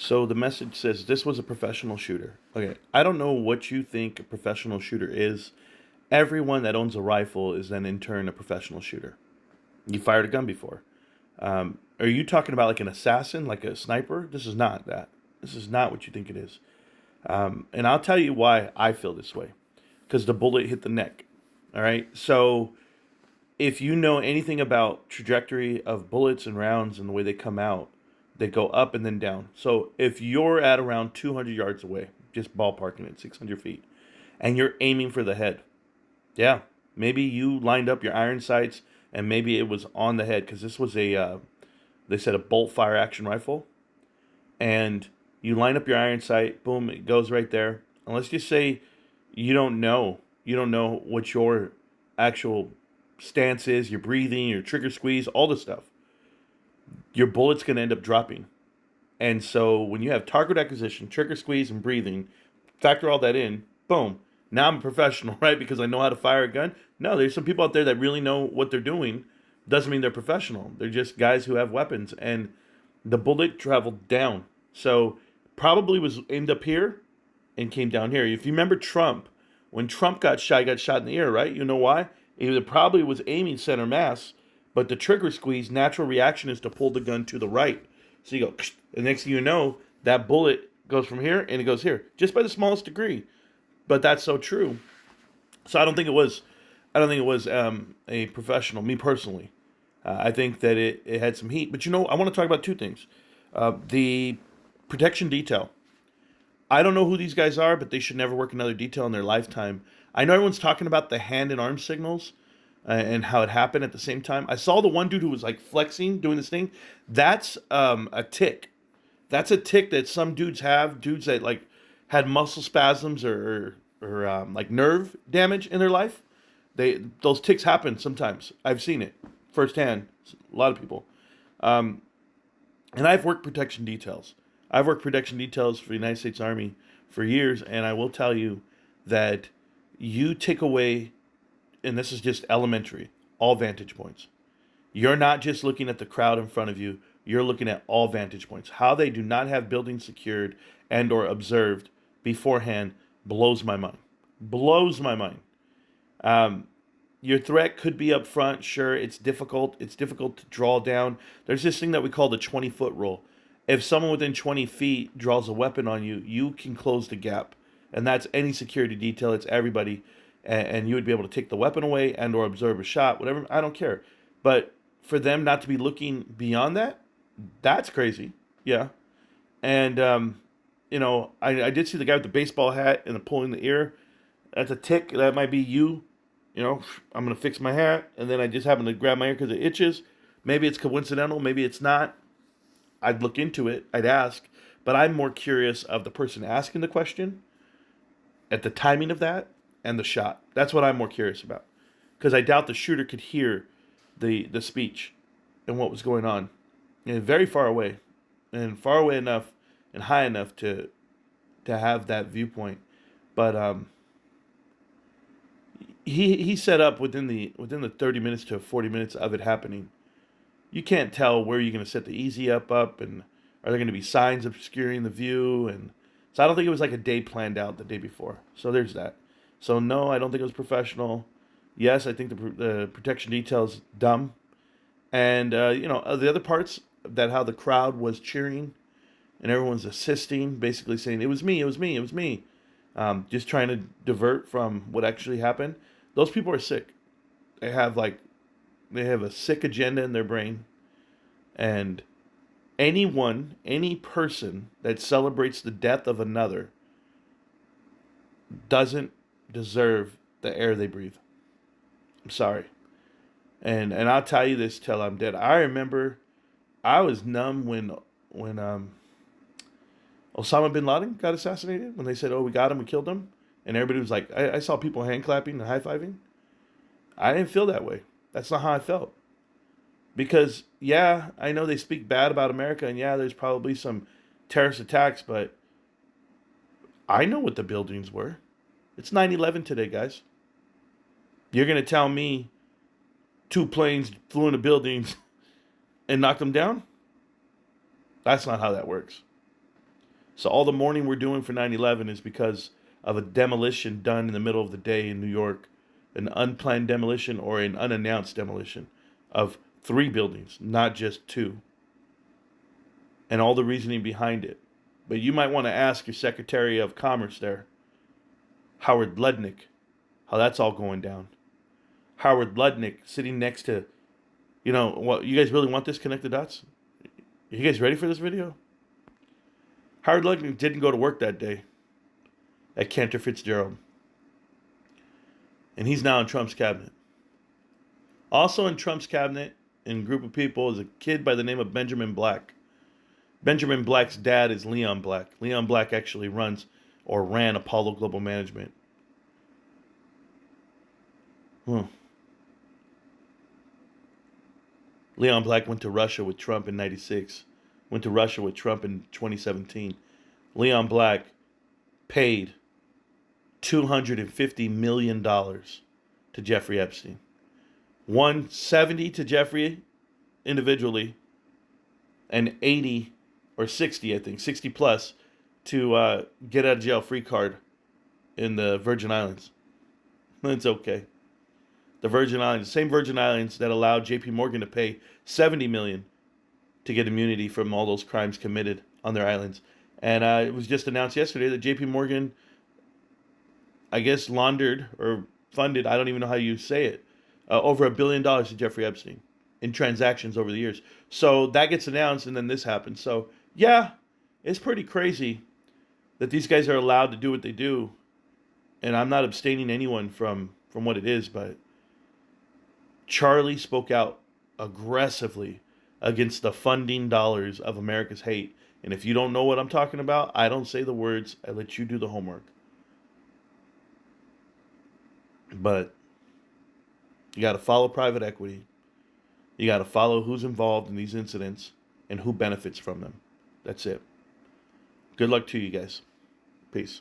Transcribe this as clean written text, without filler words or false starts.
So the message says this was a professional shooter. Okay, I don't know what you think a professional shooter is. Everyone that owns a rifle is then in turn a professional shooter. You fired a gun before. Are you talking about like an assassin, like a sniper? This is not that. This is not what you think it is. And I'll tell you why I feel this way. Because the bullet hit the neck. All right. So if you know anything about trajectory of bullets and rounds and the way they come out, they go up and then down. So if you're at around 200 yards away, just ballparking it, 600 feet, and you're aiming for the head, yeah, maybe you lined up your iron sights and maybe it was on the head because this was they said a bolt fire action rifle, and you line up your iron sight, boom, it goes right there. And let's just say you don't know what your actual stance is, your breathing, your trigger squeeze, all this stuff. Your bullet's going to end up dropping. And so when you have target acquisition, trigger squeeze, and breathing, factor all that in, boom. Now I'm a professional, right? Because I know how to fire a gun. No, there's some people out there that really know what they're doing. Doesn't mean they're professional. They're just guys who have weapons. And the bullet traveled down. So probably was aimed up here and came down here. If you remember Trump, when Trump he got shot in the ear, right? You know why? He probably was aiming center mass, but the trigger squeeze, natural reaction is to pull the gun to the right. So you go, and next thing you know, that bullet goes from here and it goes here, just by the smallest degree. But that's so true. So I don't think it was a professional. Me personally, I think that it had some heat. But I want to talk about two things: the protection detail. I don't know who these guys are, but they should never work another detail in their lifetime. I know everyone's talking about the hand and arm signals and how it happened at the same time. I saw the one dude who was like flexing, doing this thing. That's a tick. That's a tick that some dudes have. Dudes that like had muscle spasms or like nerve damage in their life. Those ticks happen sometimes. I've seen it firsthand. A lot of people. Um, and I've worked protection details. I've worked protection details for the United States Army for years, and I will tell you that you take away, and this is just elementary, all vantage points. You're not just looking at the crowd in front of you, you're looking at all vantage points. How they do not have buildings secured and or observed beforehand blows my mind. Blows my mind. Um, your threat could be up front, sure, it's difficult. It's difficult to draw down. There's this thing that we call the 20-foot rule. If someone within 20 feet draws a weapon on you, you can close the gap. And that's any security detail, it's everybody. And you would be able to take the weapon away and or observe a shot, whatever, I don't care. But for them not to be looking beyond that, that's crazy. Yeah. And I did see the guy with the baseball hat and the pulling the ear. That's a tick. That might be you. I'm gonna fix my hat, and then I just happen to grab my ear because it itches. Maybe it's coincidental. Maybe it's not. I'd look into it. I'd ask. But I'm more curious of the person asking the question, at the timing of that, and the shot. That's what I'm more curious about, because I doubt the shooter could hear the speech and what was going on, and very far away, and far away enough and high enough to have that viewpoint. But he set up within the 30 minutes to 40 minutes of it happening. You can't tell where you're going to set the easy up, and are there going to be signs obscuring the view, and so I don't think it was like a day planned out the day before. So there's that. So no, I don't think it was professional. Yes, I think the protection detail is dumb, and the other parts, that how the crowd was cheering and everyone's assisting, basically saying it was me, it was me, it was me, just trying to divert from what actually happened. Those people are sick. They have like they have a sick agenda in their brain, and any person that celebrates the death of another doesn't deserve the air they breathe. I'm sorry. And I'll tell you this till I'm dead. I remember I was numb when Osama bin Laden got assassinated. When they said, "Oh, we got him, we killed him," and everybody was like, I saw people hand clapping and high fiving. I didn't feel that way. That's not how I felt. Because yeah, I know they speak bad about America, and yeah, there's probably some terrorist attacks, but I know what the buildings were. It's 9/11 today, guys. You're gonna tell me two planes flew into buildings and knocked them down? That's not how that works. So all the mourning we're doing for 9/11 is because of a demolition done in the middle of the day in New York, an unplanned demolition or an unannounced demolition of 3 buildings, not just 2, and all the reasoning behind it. But you might want to ask your Secretary of Commerce there, Howard Lutnick, how that's all going down. Howard Lutnick sitting next to, what, you guys really want this connect the dots? You guys ready for this video? Howard Lutnick didn't go to work that day at Cantor Fitzgerald. And he's now in Trump's cabinet. Also in Trump's cabinet, in a group of people, is a kid by the name of Benjamin Black. Benjamin Black's dad is Leon Black. Leon Black actually ran Apollo Global Management. Leon Black went to Russia with Trump in 96. Went to Russia with Trump in 2017. Leon Black paid $250 million to Jeffrey Epstein. 170 to Jeffrey individually, and 80 or 60, I think, 60 plus to get out of jail free card in the Virgin Islands. It's okay. The Virgin Islands, the same Virgin Islands that allowed J.P. Morgan to pay $70 million to get immunity from all those crimes committed on their islands. And it was just announced yesterday that J.P. Morgan, I guess, laundered or funded, I don't even know how you say it, over $1 billion to Jeffrey Epstein in transactions over the years. So that gets announced, and then this happens. So, yeah, it's pretty crazy that these guys are allowed to do what they do. And I'm not abstaining anyone from what it is, but Charlie spoke out aggressively against the funding dollars of America's hate. And if you don't know what I'm talking about, I don't say the words. I let you do the homework. But you got to follow private equity. You got to follow who's involved in these incidents and who benefits from them. That's it. Good luck to you guys. Peace.